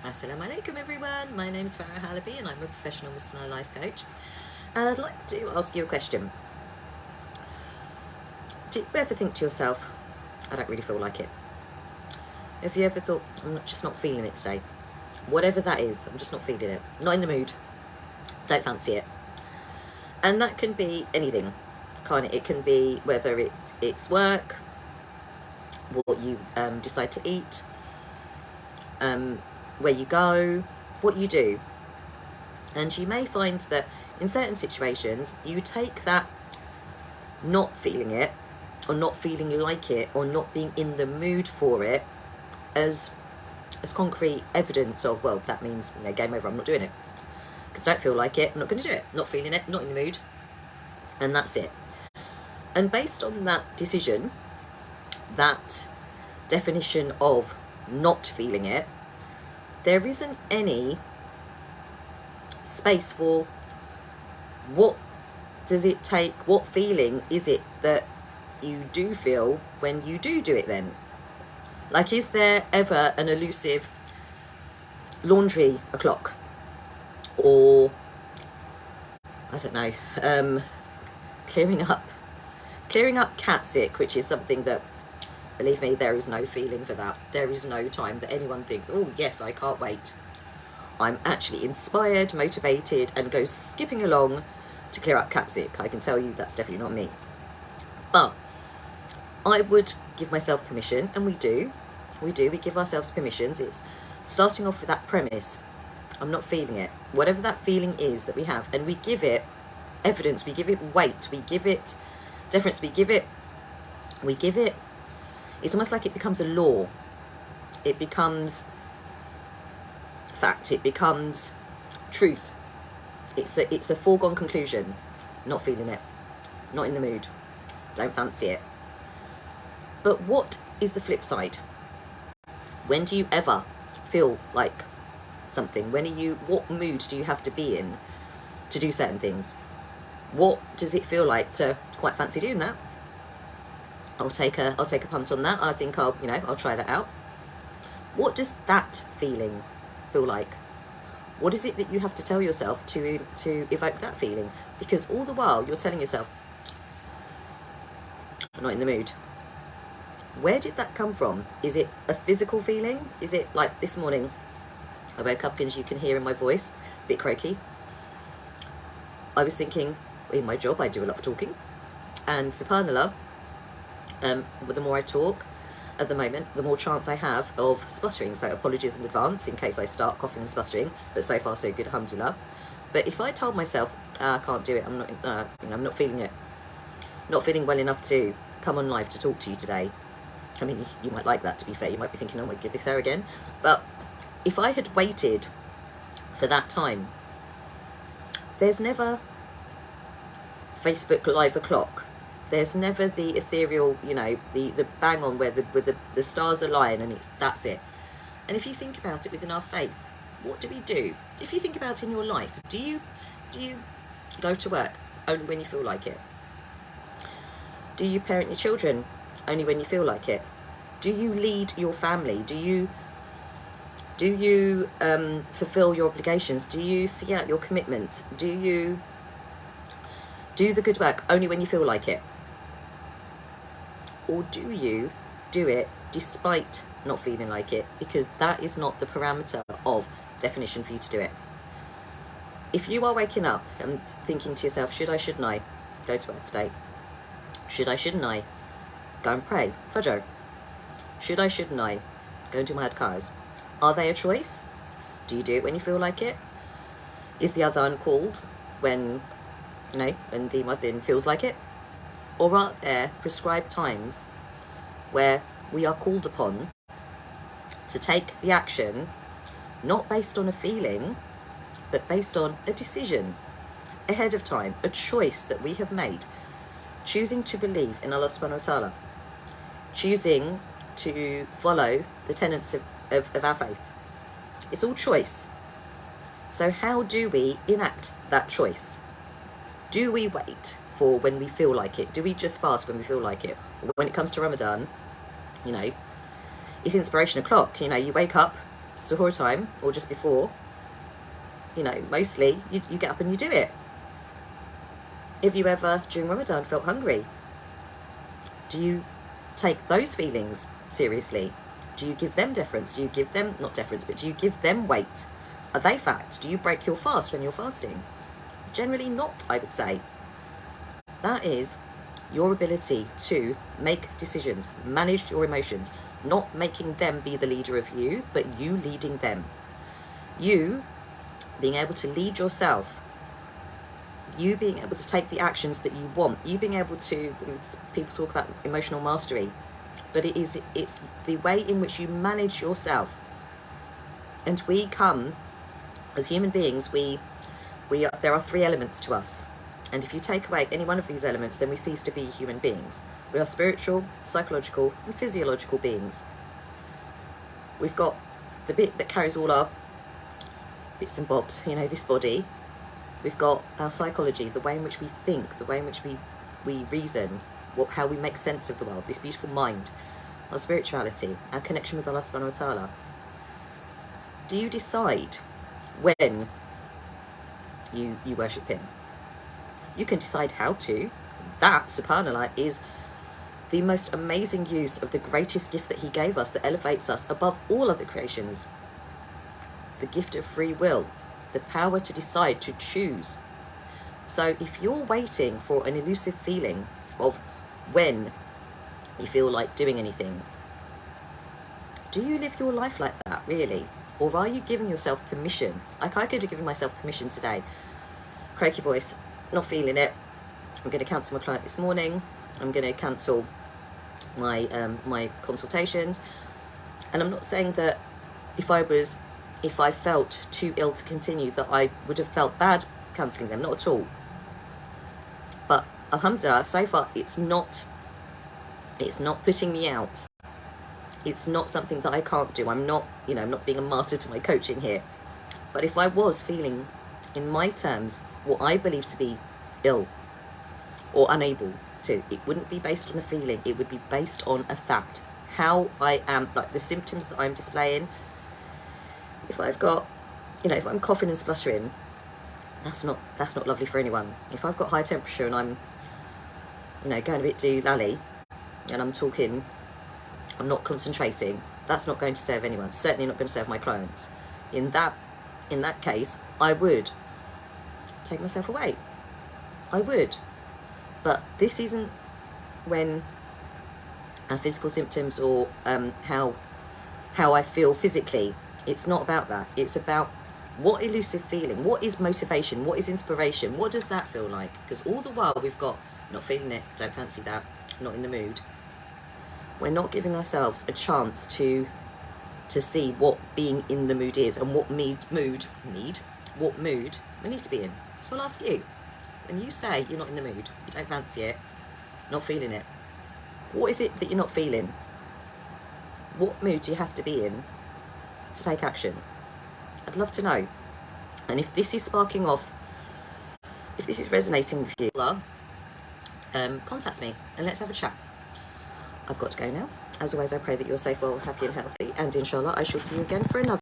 Assalamu alaikum everyone, my name's Farah Halabi and I'm a professional Muslimah life coach, and I'd like to ask you a question. Do you ever think to yourself, I don't really feel like it? Have you ever thought, just not feeling it today? Whatever that is, I'm just not feeling it, not in the mood, don't fancy it. And that can be anything, it can be whether it's work, what you decide to eat, where you go, what you do. And you may find that in certain situations you take that not feeling it, or not feeling like it, or not being in the mood for it as concrete evidence of, well, that means, game over, I'm not doing it because I don't feel like it, I'm not going to do it, not feeling it, not in the mood, and that's it. And based on that decision, that definition of not feeling it, there isn't any space for what does it take, what feeling is it that you do feel when you do it then? Like, is there ever an elusive laundry o'clock? Or, I don't know, clearing up cat sick, which is something that, believe me, there is no feeling for that. There is no time that anyone thinks, oh yes, I can't wait. I'm actually inspired, motivated, and go skipping along to clear up cat sick. I can tell you that's definitely not me. But I would give myself permission, and we give ourselves permissions. It's starting off with that premise. I'm not feeling it. Whatever that feeling is that we have, and we give it evidence, we give it weight, we give it deference, we give it, it's almost like it becomes a law. It becomes fact, it becomes truth. It's a foregone conclusion. Not feeling it, not in the mood, don't fancy it. But what is the flip side? When do you ever feel like something? What mood do you have to be in to do certain things? What does it feel like to quite fancy doing that? I'll take a punt on that. I think I'll try that out. What does that feeling feel like? What is it that you have to tell yourself to evoke that feeling? Because all the while you're telling yourself, I'm not in the mood. Where did that come from? Is it a physical feeling? Is it like this morning? I woke up, as you can hear in my voice, a bit croaky. I was thinking, in my job I do a lot of talking, and subhanallah, the more I talk at the moment, the more chance I have of spluttering. So apologies in advance in case I start coughing and spluttering, but so far so good, alhamdulillah. But if I told myself, I can't do it, I'm not, I'm not feeling it, not feeling well enough to come on live to talk to you today. I mean, you might like that, to be fair. You might be thinking, oh my goodness, there again. But if I had waited for that time, there's never Facebook Live o'clock. There's never the ethereal, the bang on where the stars align and that's it. And if you think about it within our faith, what do we do? If you think about it in your life, do you go to work only when you feel like it? Do you parent your children only when you feel like it? Do you lead your family? Do you fulfill your obligations? Do you see out your commitments? Do you do the good work only when you feel like it? Or do you do it despite not feeling like it? Because that is not the parameter of definition for you to do it. If you are waking up and thinking to yourself, should I, shouldn't I go to work today? Should I, shouldn't I go and pray Fajr? Should I, shouldn't I go and do my adhkars? Are they a choice? Do you do it when you feel like it? Is the adhan called when the muezzin feels like it? Or are there prescribed times where we are called upon to take the action, not based on a feeling, but based on a decision ahead of time, a choice that we have made, choosing to believe in Allah subhanahu wa ta'ala, choosing to follow the tenets of our faith? It's all choice. So how do we enact that choice? Do we wait for when we feel like it? Do we just fast when we feel like it? Or when it comes to Ramadan, it's inspiration o'clock. You wake up suhoor time or just before, you know, mostly you get up and you do it. If you ever during Ramadan felt hungry, do you take those feelings seriously? Do you give them deference? Do you give them, not deference, but do you give them weight? Are they fact? Do you break your fast when you're fasting? Generally not, I would say. That is your ability to make decisions, manage your emotions, not making them be the leader of you, but you leading them. You being able to lead yourself, you being able to take the actions that you want, you being able to, people talk about emotional mastery, but it's the way in which you manage yourself. And we come, as human beings, there are 3 elements to us. And if you take away any one of these elements, then we cease to be human beings. We are spiritual, psychological, and physiological beings. We've got the bit that carries all our bits and bobs, you know, this body. We've got our psychology, the way in which we think, the way in which we reason, how we make sense of the world, this beautiful mind, our spirituality, our connection with Allah subhanahu wa ta'ala. Do you decide when you worship him? You can decide how to. That, subhanAllah, is the most amazing use of the greatest gift that he gave us, that elevates us above all other creations. The gift of free will, the power to decide, to choose. So if you're waiting for an elusive feeling of when you feel like doing anything, do you live your life like that, really? Or are you giving yourself permission? Like I could have given myself permission today. Croaky voice, not feeling it. I'm going to cancel my client this morning. I'm going to cancel my my consultations. And I'm not saying that if I felt too ill to continue, that I would have felt bad cancelling them, not at all. But alhamdulillah, so far it's not putting me out. It's not something that I can't do. I'm not, you know, I'm not being a martyr to my coaching here. But if I was feeling, in my terms, what I believe to be ill or unable to, it wouldn't be based on a feeling, it would be based on a fact. How I am, like the symptoms that I'm displaying. If I've got, you know, if I'm coughing and spluttering, that's not lovely for anyone. If I've got high temperature and I'm, you know, going a bit doolally and I'm not concentrating, that's not going to serve anyone, certainly not going to serve my clients. In that case, I would take myself away. I would. But this isn't when our physical symptoms or how I feel physically. It's not about that. It's about what elusive feeling, what is motivation, what is inspiration, what does that feel like? Because all the while we've got not feeling it, don't fancy that, not in the mood. We're not giving ourselves a chance to see what being in the mood is and what mood we need to be in. So I'll ask you, when you say you're not in the mood, you don't fancy it, not feeling it, what is it that you're not feeling? What mood do you have to be in to take action? I'd love to know. And if this is sparking off, if this is resonating with you, contact me and let's have a chat. I've got to go now. As always, I pray that you're safe, well, happy and healthy, and inshallah I shall see you again for another